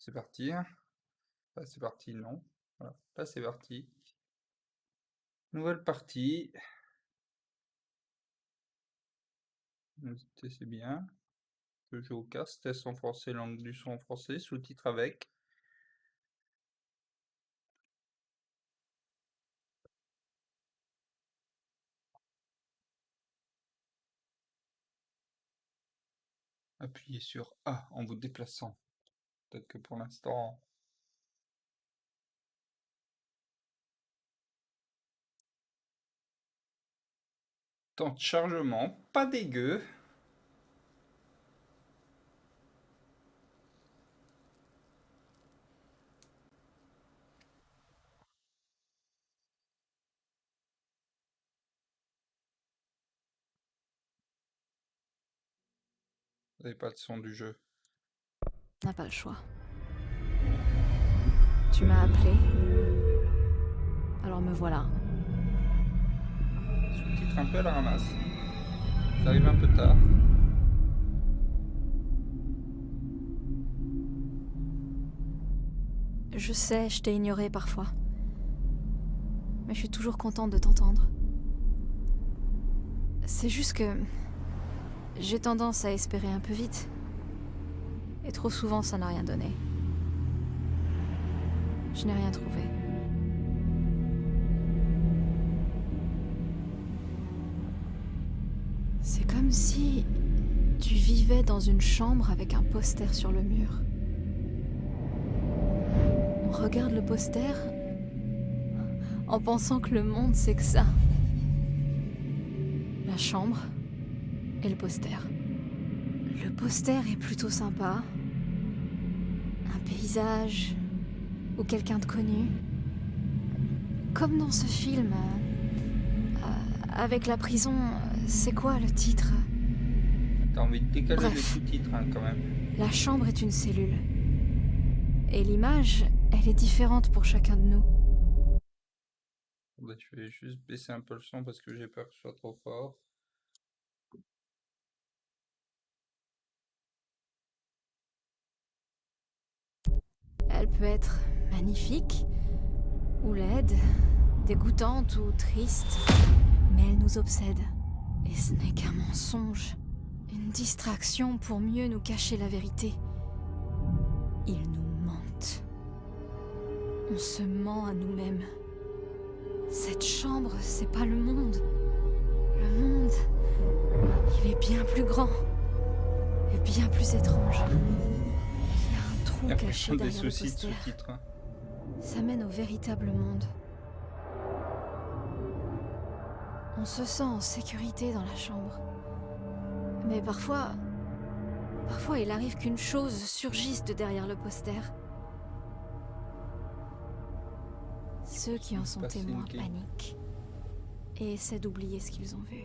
C'est parti. Bah, c'est parti, non. Voilà. Là, c'est parti. Nouvelle partie. C'est bien. Je joue au cast, test en français, langue du son en français, sous-titres avec. Appuyez sur A en vous déplaçant. Peut-être que pour l'instant... Temps de chargement, pas dégueu. Vous n'avez pas le son du jeu. On n'a pas le choix. Tu m'as appelé. Alors me voilà. Sous-titres un peu à la ramasse. Ça arrive un peu tard. Je sais, je t'ai ignoré parfois. Mais je suis toujours contente de t'entendre. C'est juste que... j'ai tendance à espérer un peu vite. Et trop souvent, ça n'a rien donné. Je n'ai rien trouvé. C'est comme si... tu vivais dans une chambre avec un poster sur le mur. On regarde le poster en pensant que le monde c'est que ça. La chambre et le poster. Le poster est plutôt sympa. Un paysage ou quelqu'un de connu. Comme dans ce film. Avec la prison, c'est quoi le titre? T'as envie de décaler les Bref. sous-titres quand même. La chambre est une cellule. Et l'image, elle est différente pour chacun de nous. Attendez, je vais juste baisser un peu le son parce que j'ai peur que ce soit trop fort. Elle peut être magnifique, ou laide, dégoûtante ou triste, mais elle nous obsède. Et ce n'est qu'un mensonge, une distraction pour mieux nous cacher la vérité. Ils nous mentent. On se ment à nous-mêmes. Cette chambre, c'est pas le monde. Le monde, il est bien plus grand et bien plus étrange. Il y a un trou Il y a caché vraiment des derrière le soucis de poster. sous-titres. Ça mène au véritable monde. On se sent en sécurité dans la chambre. Mais parfois il arrive qu'une chose surgisse de derrière le poster. Ceux qui en sont Passer une témoins clé. paniquent et essaient d'oublier ce qu'ils ont vu.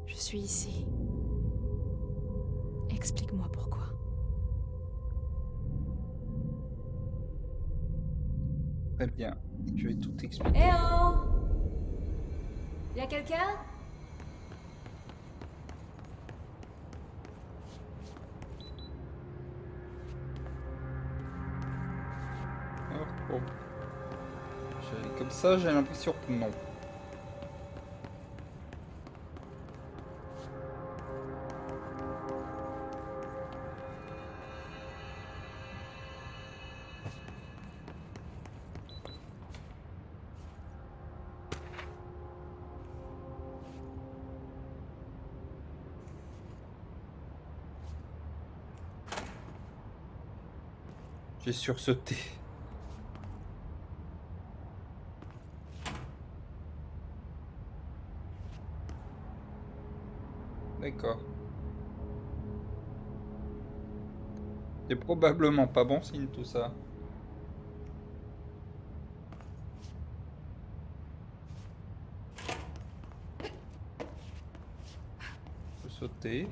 Je suis ici. Explique-moi pourquoi. Très bien, je vais tout expliquer. Eh oh! Y'a quelqu'un? Alors, bon. Comme ça, j'ai l'impression que non. J'ai sursauté. D'accord. C'est probablement pas bon signe tout ça. Je peux sauter.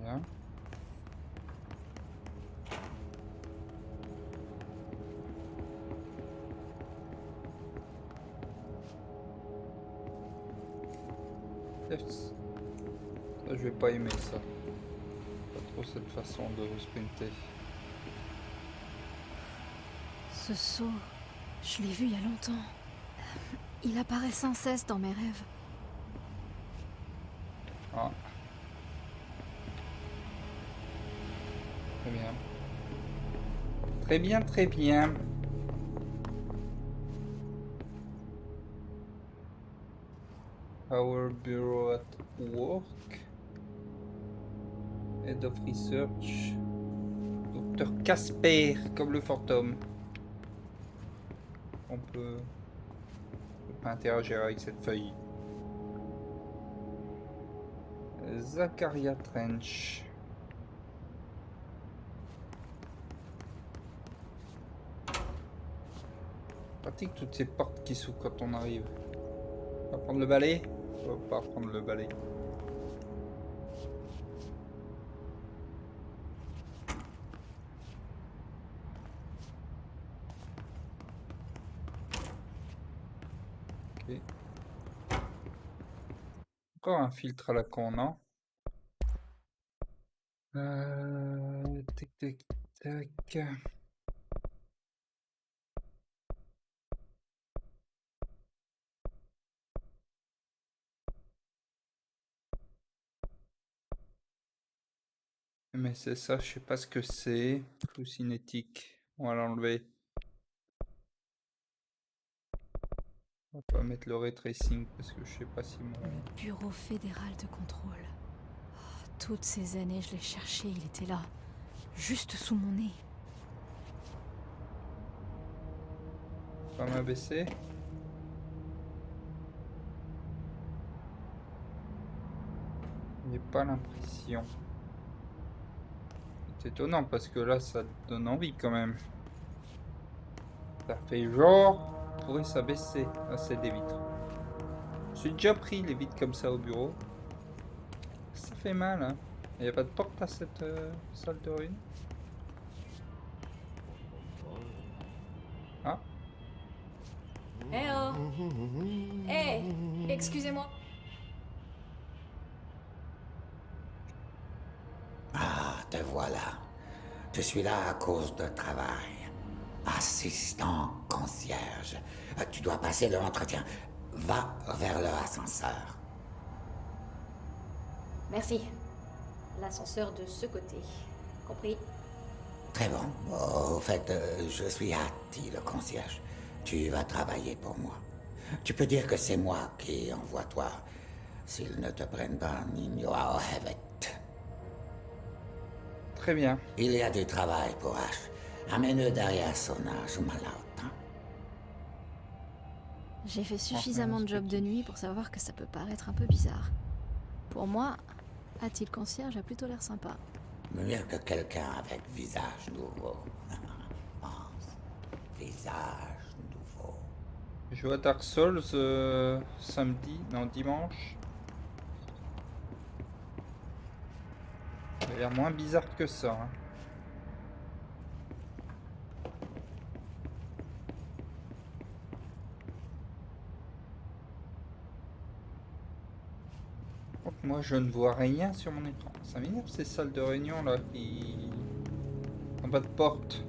Bien. Yes. Ça, je vais pas aimer ça. Pas trop cette façon de sprinter. Ce saut, je l'ai vu il y a longtemps. Il apparaît sans cesse dans mes rêves. Ah. Très bien. Très bien, très bien. Our Bureau at Work. Head of Research. Docteur Casper, comme le fantôme. On peut pas interagir avec cette feuille. Zacharia Trench. Pratique toutes ces portes qui s'ouvrent quand on arrive. On va prendre le balai. On va pas prendre le balai. Ok. Encore un filtre à la con, non? Tac, tac, tac. Mais c'est ça, je sais pas ce que c'est. Flou cinétique. On va l'enlever. On va pas mettre le ray tracing parce que je sais pas si mon... Le Bureau fédéral de contrôle. Oh, toutes ces années, je l'ai cherché, il était là. Juste sous mon nez. Pas m'abaisser. J'ai pas l'impression. C'est étonnant parce que là ça donne envie quand même. Ça fait genre pourrait s'abaisser. Ah, c'est des vitres. J'ai déjà pris les vitres comme ça au bureau. Ça fait mal, hein. Il n'y a pas de porte à cette salle de réunion. Ah, Eh oh! Eh! Excusez-moi. Ah, te voilà. Je suis là à cause de travail. Assistant concierge. Tu dois passer l'entretien. Va vers l'ascenseur. Merci. L'ascenseur de ce côté. Compris? Très bon. Au fait, je suis Hattie, le concierge. Tu vas travailler pour moi. Tu peux dire que c'est moi qui envoie toi. S'ils ne te prennent pas, Nino Hevet. très bien. Il y a du travail pour H. Amène derrière Sona Jumalauta. J'ai fait suffisamment de jobs de nuit pour savoir que ça peut paraître un peu bizarre. Pour moi, a-t-il concierge a plutôt l'air sympa. Mieux que quelqu'un avec visage nouveau. Pense. Visage nouveau. Je joue à Dark Souls samedi, non dimanche. Ça a l'air moins bizarre que ça. Hein. Donc, moi je ne vois rien sur mon écran. Ça m'énerve ces salles de réunion là qui... En bas de porte.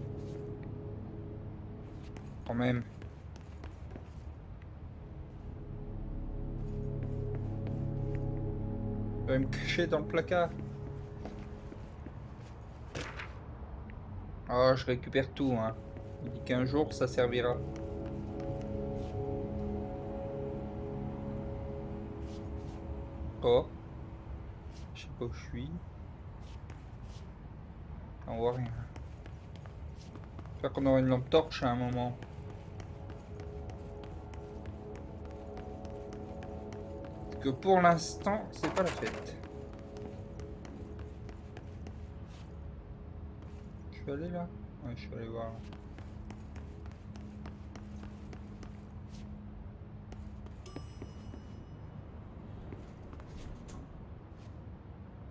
Quand même. Je vais me cacher dans le placard. Ah, je récupère tout, hein. Il dit qu'un jour ça servira. Oh. Je sais pas où je suis. On voit rien. J'espère qu'on aura une lampe torche à un moment. Parce que pour l'instant, c'est pas la fête. Je suis allé là? Ouais, je suis allé voir.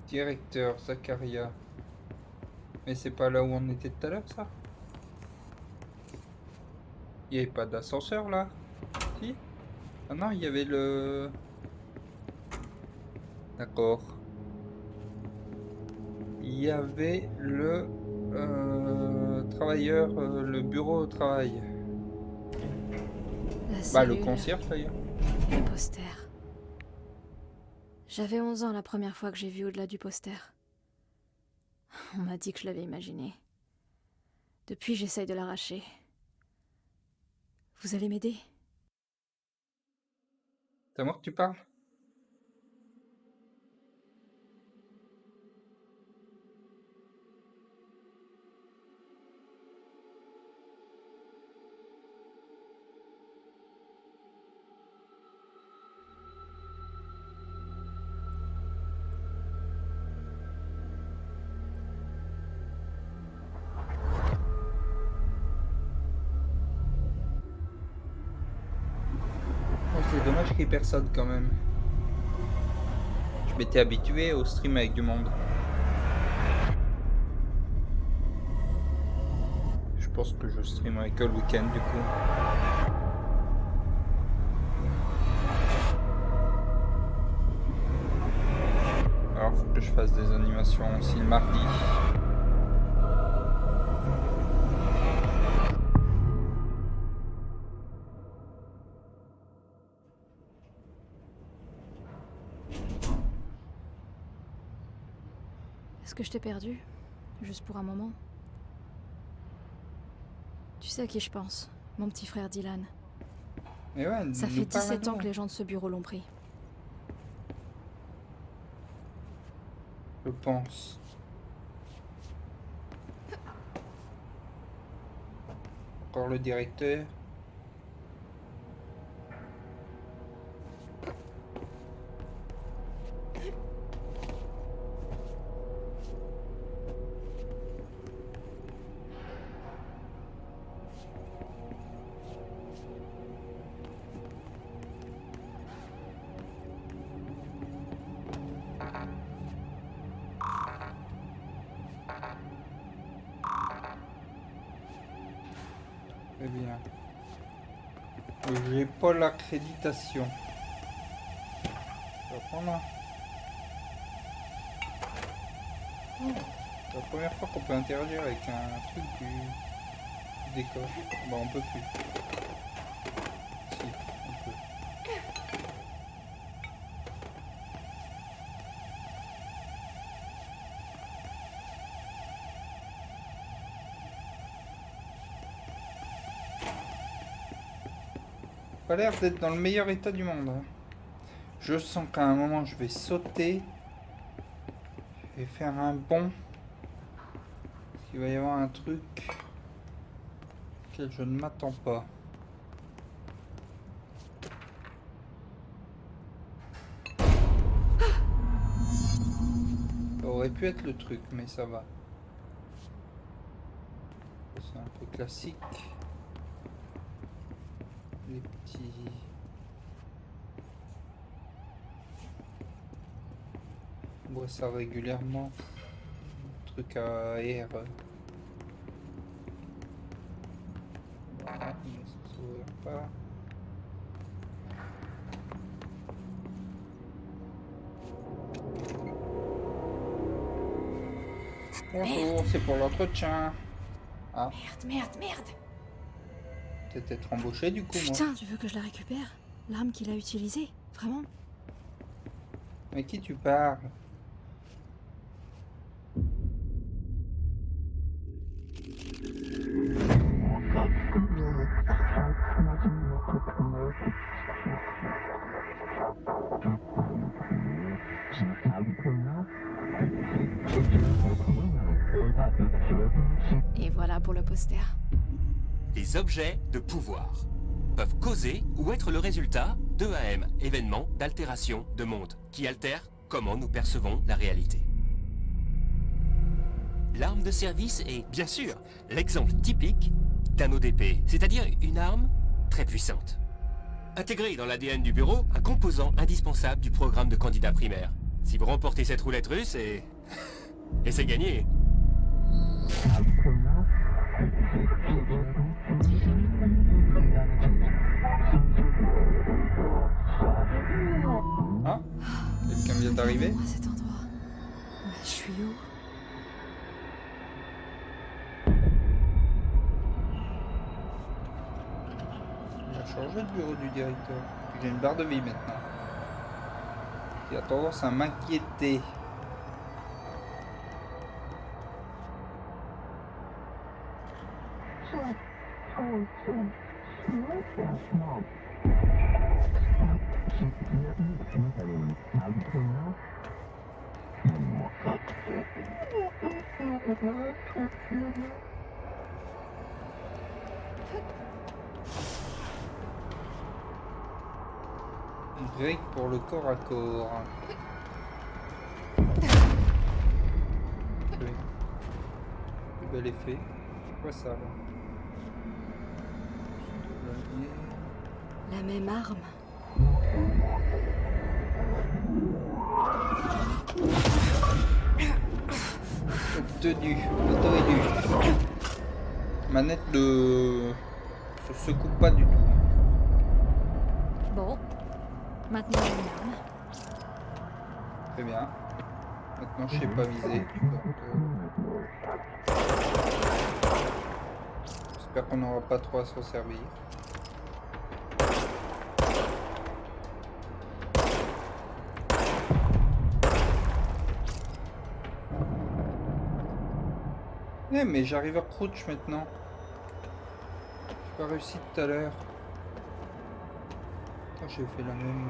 Directeur, Zacharia. Mais c'est pas là où on était tout à l'heure, ça? Il n'y avait pas d'ascenseur là? Si? Ah non, il y avait le... D'accord. Il y avait le travailleur, le bureau au travail. La Bah, le cellule, concierge d'ailleurs. le poster. J'avais 11 ans la première fois que j'ai vu au-delà du poster. On m'a dit que je l'avais imaginé. Depuis, j'essaye de l'arracher. Vous allez m'aider? C'est à moi que tu parles? Oh, c'est dommage qu'il y ait personne quand même. Je m'étais habitué au stream avec du monde. Je pense que je streamerai que le week-end du coup. Alors faut que je fasse des animations aussi le mardi. Est-ce que je t'ai perdu? Juste pour un moment? Tu sais à qui je pense? Mon petit frère Dylan. Et ouais, Ça nous fait 17 ans parlons. que les gens de ce bureau l'ont pris. Je pense. Encore le directeur. Très bien. J'ai pas l'accréditation. Je vais prendre un. Oh, c'est la première fois qu'on peut interagir avec un truc du décor. Bon, on peut plus. Si, on peut. Pas l'air d'être dans le meilleur état du monde. Hein. Je sens qu'à un moment je vais sauter. Je vais faire un bond. Parce qu'il va y avoir un truc auquel je ne m'attends pas. Ça aurait pu être le truc, mais ça va. C'est un peu classique. Les petits... On voit ça régulièrement. Truc à air. Voilà, mais ça s'ouvre pas. Bonjour, c'est pour l'entretien. Ah, Merde. t'es peut-être embauché du coup, moi. Putain, tu veux que je la récupère? L'arme qu'il a utilisée? Vraiment? Mais qui tu parles? Et voilà pour le poster. Les objets de pouvoir peuvent causer ou être le résultat d'EAM, événements d'altération de monde, qui altèrent comment nous percevons la réalité. L'arme de service est, bien sûr, l'exemple typique d'un ODP, c'est-à-dire une arme très puissante. Intégrée dans l'ADN du bureau, un composant indispensable du programme de candidat primaire. Si vous remportez cette roulette russe, et c'est gagné. Ah, quelqu'un vient d'arriver. Regardez-moi cet endroit. Mais je suis où? Il a changé le bureau du directeur. J'ai une barre de vie maintenant. Il a tendance à m'inquiéter. Break pour le corps à corps. Oui. Bel effet. C'est quoi ça là? La même arme. Tenue, le dos est nu. Manette de... se secoue pas du tout. Bon. Maintenant, j'ai une arme. Très bien. Maintenant, je sais pas viser. J'espère qu'on n'aura pas trop à s'en servir. Eh, mais j'arrive à crouch maintenant. J'ai pas réussi tout à l'heure. J'ai fait la même...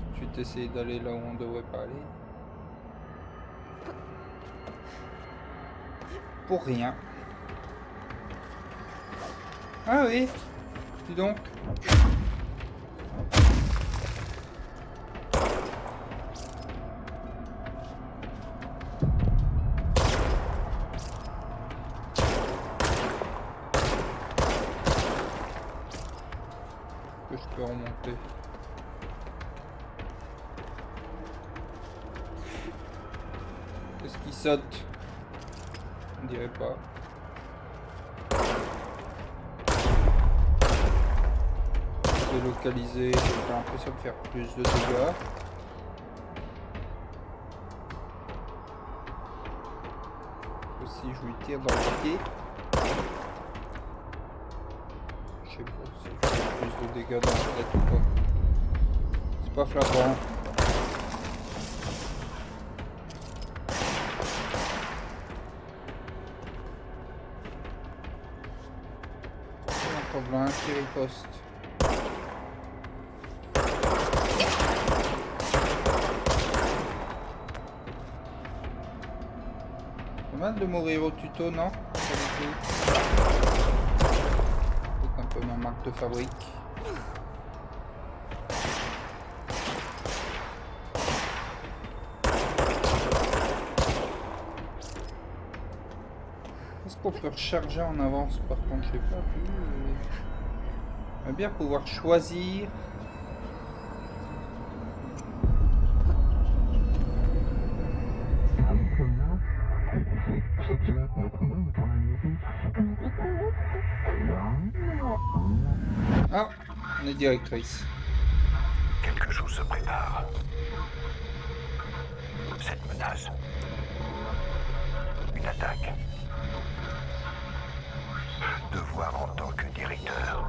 Tout de suite essayer d'aller là où on devrait pas aller. Pour rien. Ah oui, dis donc. Que je peux remonter. Qu'est-ce qui saute? On dirait pas. Localiser, j'ai l'impression de faire plus de dégâts. Aussi, je lui tire dans le pied. Je sais pas si je fais plus de dégâts dans la tête ou pas. C'est pas flagrant. Un problème qui riposte. Mal de mourir au tuto, non? C'est un peu ma marque de fabrique. Est-ce qu'on peut recharger en avance? Par contre, je sais pas. J'aimerais bien pouvoir choisir. Ah, on est directrice. Quelque chose se prépare. Cette menace. Une attaque. Devoir en tant que directeur.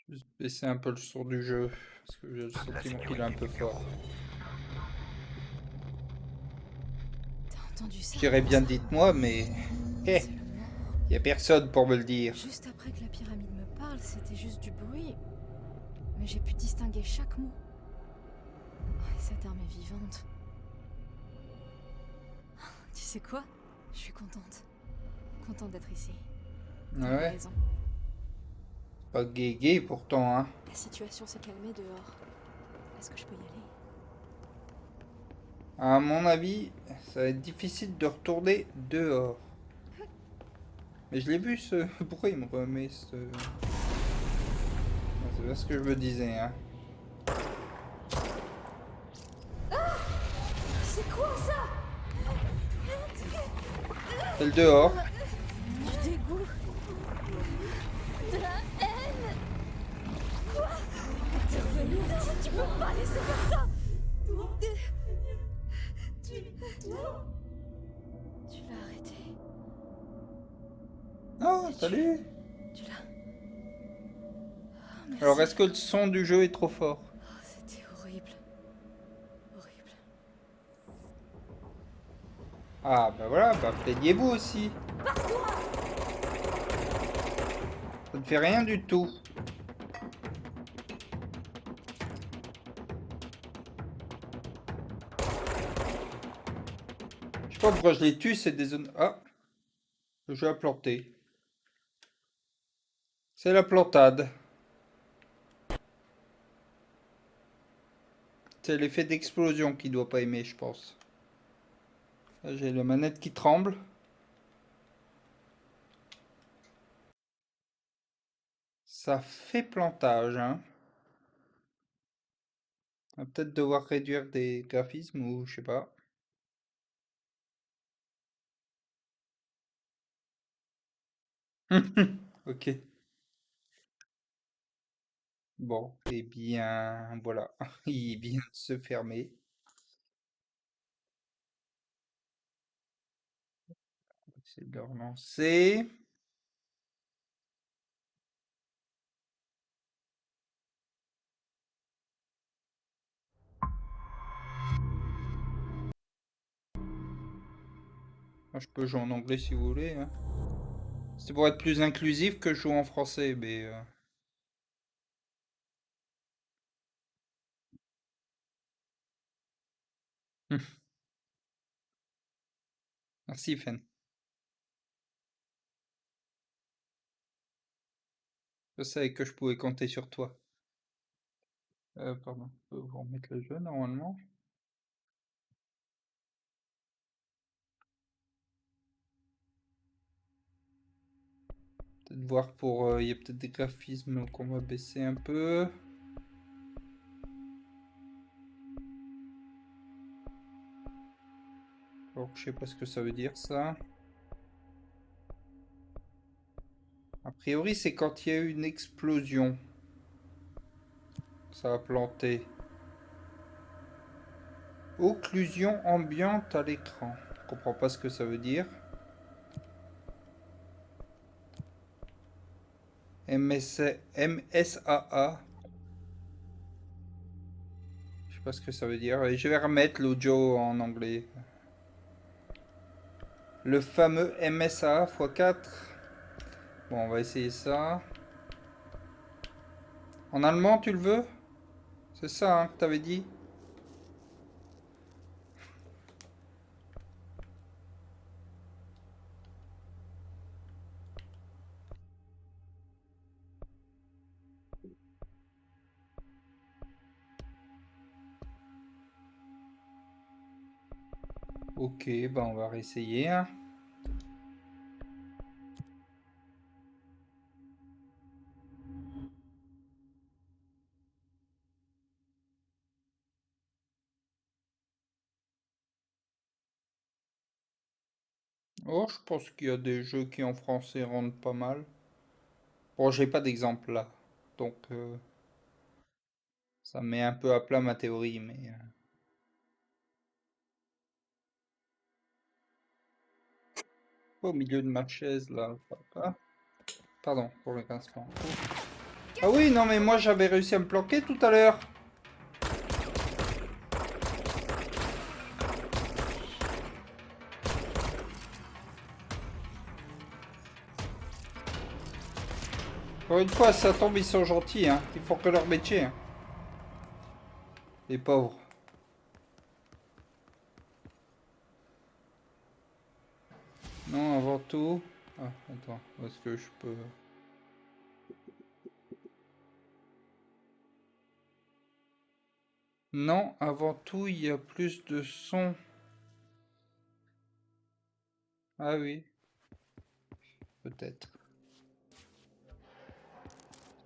Je vais baisser un peu le son du jeu, parce que j'ai le sentiment qu'il est un peu fort. T'as entendu ça? Je dirais bien dites-moi, mais... Eh, C'est le mort. y a personne pour me le dire. Juste après que la pyramide me parle, c'était juste du bruit. Mais j'ai pu distinguer chaque mot. Oh, cette arme est vivante. Tu sais quoi? Je suis contente. Contente d'être ici. T'avais Ouais, raison. pas gay pourtant, hein. La situation s'est calmée dehors. Est-ce que je peux y aller? À mon avis, ça va être difficile de retourner dehors. Mais je l'ai vu ce... Pourquoi il me remet ce... Ah, c'est bien ce que je me disais, hein. C'est quoi ça? C'est le dehors. Du dégoût. De la haine. Quoi? T'es revenu? Tu peux pas laisser faire ça. Tu l'as arrêté. Oh, salut. Tu l'as... Oh, merci. Alors, est-ce que le son du jeu est trop fort? Oh, c'était horrible. Horrible. Ah, bah voilà, bah plaignez-vous aussi. Ça ne fait rien du tout. Je sais pas pourquoi je les tue, c'est des zones... Ah, le jeu a planté. C'est la plantade. C'est l'effet d'explosion qu'il doit pas aimer, je pense. Là, j'ai la manette qui tremble. Ça fait plantage, hein. On va peut-être devoir réduire des graphismes ou je sais pas. Ok. Bon, eh bien, voilà. Il vient de se fermer. On va essayer de le relancer. Moi, je peux jouer en anglais si vous voulez, hein. C'est pour être plus inclusif que je joue en français, mais... Merci, Fen. Je savais que je pouvais compter sur toi. Pardon, je peux vous remettre le jeu normalement. Peut-être voir pour... Il y a peut-être des graphismes qu'on va baisser un peu. Alors, je sais pas ce que ça veut dire ça. A priori, c'est quand il y a eu une explosion. Ça a planté. Occlusion ambiante à l'écran. Je comprends pas ce que ça veut dire. MSAA. Je sais pas ce que ça veut dire. Et je vais remettre l'audio en anglais. Le fameux MSAA x4. Bon, on va essayer ça. En allemand, tu le veux? C'est ça hein, que t'avais dit? Ok, bah on va réessayer, hein. Oh, je pense qu'il y a des jeux qui en français rendent pas mal. Bon, j'ai pas d'exemple là. Donc, ça met un peu à plat ma théorie, mais... Pas au milieu de ma chaise là. Ah, pardon pour le grincement. Ah oui, non mais moi j'avais réussi à me planquer tout à l'heure. Encore une fois, ça tombe, ils sont gentils, hein. Ils font que leur métier. Hein. Les pauvres. Non, avant tout... Ah, attends, est-ce que je peux... Non, avant tout, il y a plus de son. Ah oui, peut-être.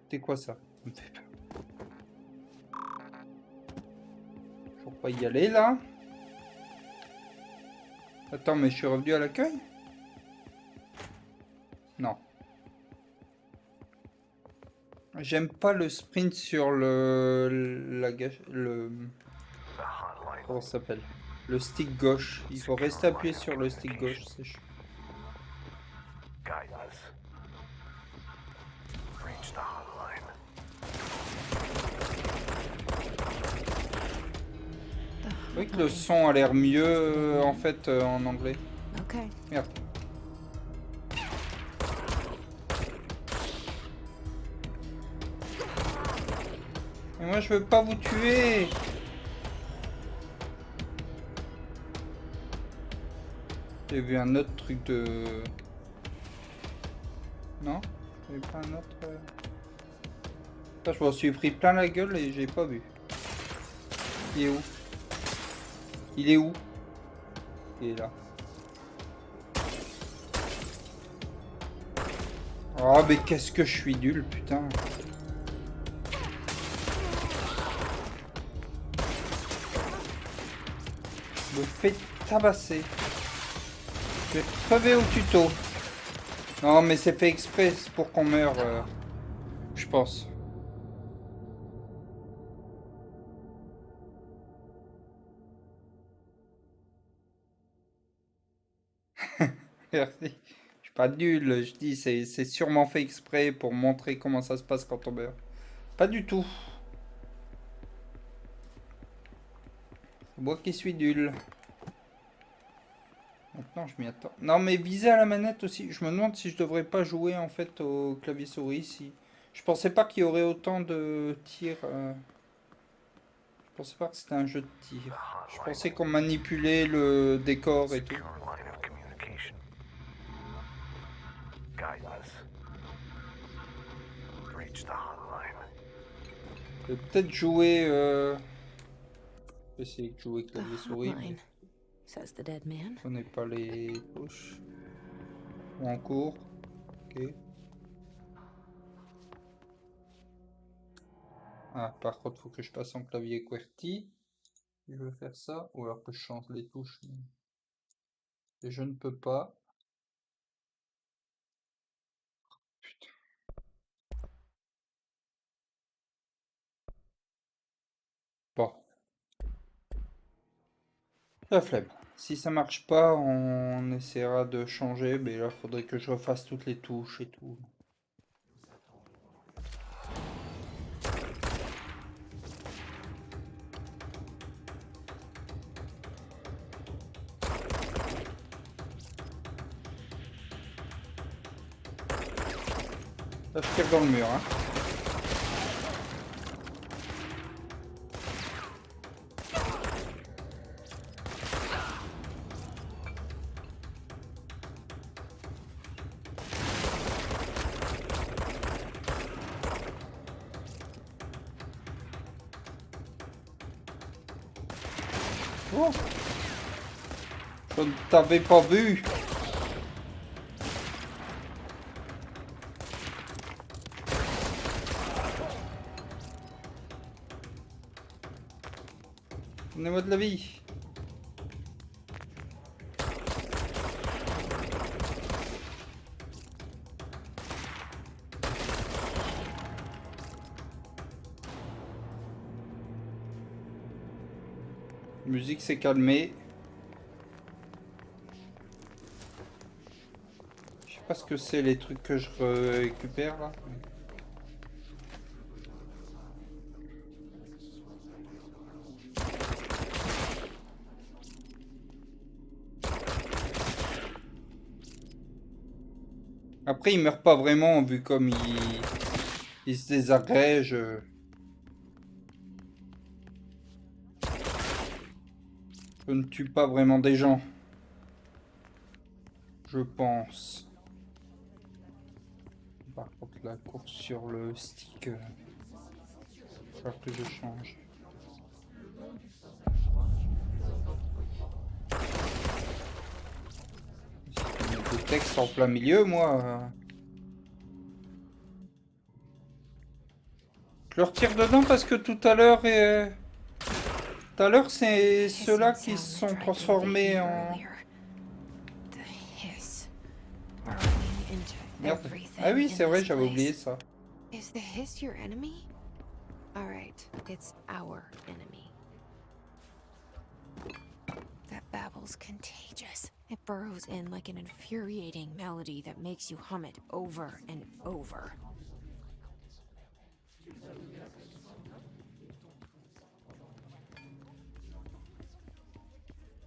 C'était quoi ça? Ça me fait peur. va y aller là. Attends, mais je suis revenu à l'accueil? Non. J'aime pas le sprint sur comment ça s'appelle? Le stick gauche. Il faut rester appuyé sur le stick gauche. C'est chiant. Guide us. Reach the hotline. C'est vrai que le son a l'air mieux en fait en anglais. Okay. Merde. Mais moi je veux pas vous tuer. J'ai vu un autre truc de... Non? J'ai pas un autre... Putain, je m'en suis pris plein la gueule et j'ai pas vu. Il est où? Il est où? Il est là. Oh mais qu'est-ce que je suis nul, putain. Je me fais tabasser. Je vais crever au tuto. Non mais c'est fait exprès, c'est pour qu'on meure, je pense. Merci. Je suis pas nul, je dis c'est sûrement fait exprès pour montrer comment ça se passe quand on meurt. Pas du tout. C'est moi qui suis nul. Maintenant je m'y attends. Non mais viser à la manette aussi. Je me demande si je devrais pas jouer en fait au clavier souris ici. Je pensais pas qu'il y aurait autant de tirs. Je pensais pas que c'était un jeu de tir. Je pensais qu'on manipulait le décor et tout. Secure line of communication. Guide us. Reach the hotline. Je vais peut-être jouer. Essayer de jouer clavier souris. Mais Says the dead man. on n'est pas les touches. Ou en cours. Ok. Ah, par contre, faut que je passe en clavier QWERTY. Je veux faire ça. Ou alors que je change les touches. Et je ne peux pas. Putain. Bon. La flemme. Si ça marche pas, on essaiera de changer. Mais là, faudrait que je refasse toutes les touches et tout. Là, je tire dans le mur, hein. Oh. Je ne t'avais pas vu. Donnez-moi de la vie. La musique s'est calmée. Je sais pas ce que c'est les trucs que je récupère là. Après, il meurt pas vraiment vu comme il se désagrège. Je ne tue pas vraiment des gens. Je pense. Par contre, la course sur le stick. Il va falloir que je change. Il y a des textes en plein milieu, moi. Je leur tire dedans parce que tout à l'heure, Tout à l'heure, c'est Hissing ceux-là qui sound se that sont tried to transformés invade me en... earlier. The hiss burrowing into Merde. everything Ah oui, in c'est vrai, this j'avais place. oublié ça. Is the hiss your enemy? Alright, it's our enemy. That babble's contagious. It burrows in like an infuriating melody that makes you hum it over and over.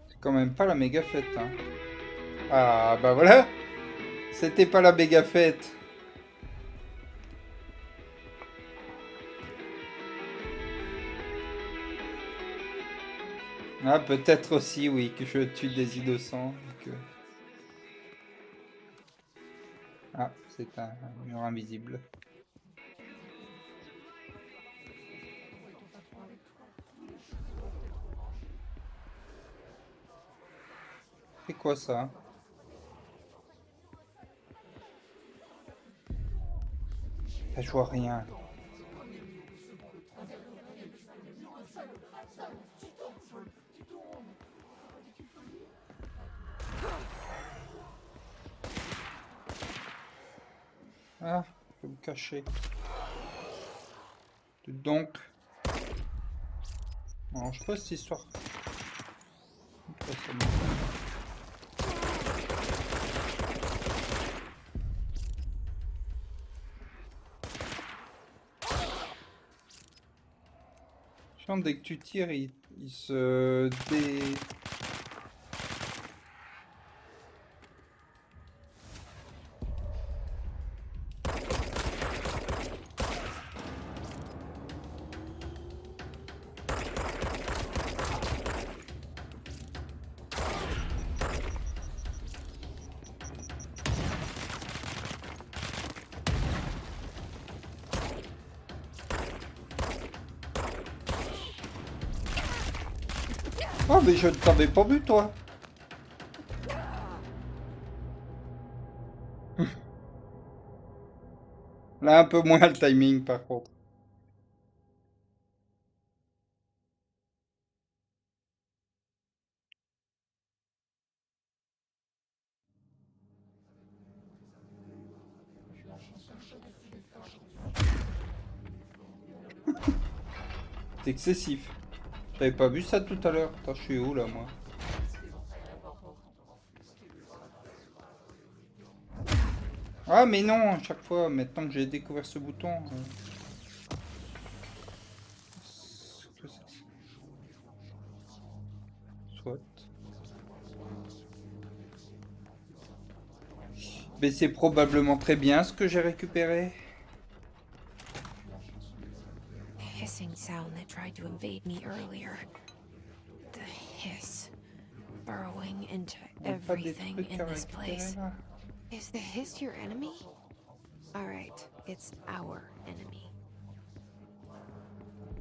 C'est quand même pas la méga fête, hein. Ah, bah voilà. C'était pas la méga fête. Ah, peut-être aussi, oui, que je tue des innocents. Que... Ah, c'est un mur invisible. C'est quoi ça? Ah, je vois rien. Ah, je vais me cacher. Donc... Non, je sais pas cette histoire. Pourquoi ça me- Je sens dès que tu tires, il se dé... Oh, mais je ne t'avais pas vu, toi. Là, un peu moins le timing, par contre. C'est excessif. J'avais pas vu ça tout à l'heure. Attends, je suis où, là, moi? Ah, mais non, à chaque fois, maintenant que j'ai découvert ce bouton... que c'est ça? Soit. Mais c'est probablement très bien ce que j'ai récupéré. The hissing sound that tried to invade me earlier. The hiss burrowing into Il y a pas des everything trucs in à this récupérer, place. là? Is the hiss your enemy? Alright, it's our enemy.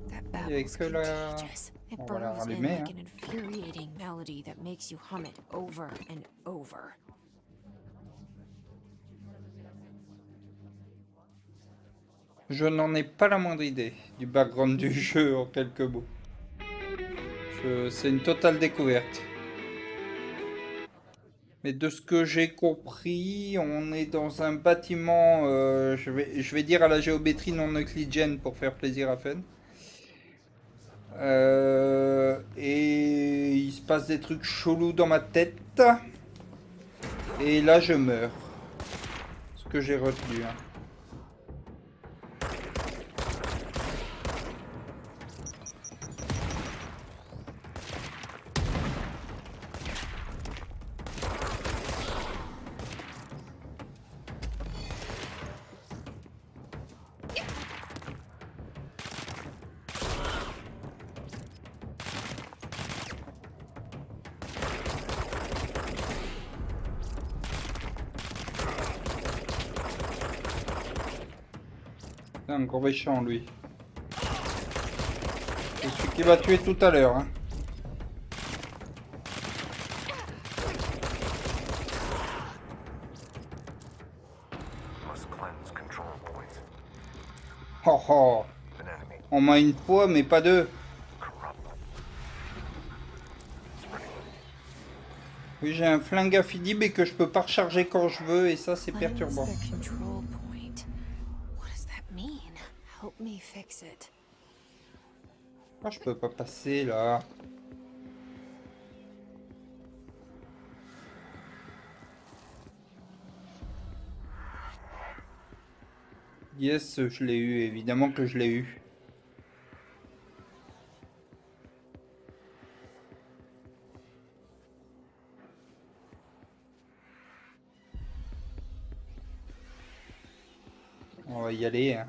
That Il y a babble's que la... contagious. It On va la burrows in rallumer, like hein. an infuriating melody that makes you hum it over and over. Je n'en ai pas la moindre idée du background du jeu en quelques mots. C'est une totale découverte. Mais de ce que j'ai compris, on est dans un bâtiment, je vais dire à la géométrie non euclidienne pour faire plaisir à Fen. Et il se passe des trucs chelous dans ma tête. Et là, je meurs. Ce que j'ai retenu. Hein. C'est un gros méchant, lui. C'est celui qui m'a tué tout à l'heure. Hein. Must cleanse control points. Oh oh. An enemy. On m'a une fois, mais pas deux. Corrupt. Oui, j'ai un flingue infini mais que je peux pas recharger quand je veux et ça c'est What is perturbant. the control point? What does that mean? Help me fix it. Ah, je peux pas passer là. Yes, je l'ai eu, évidemment que je l'ai eu. On va y aller, hein.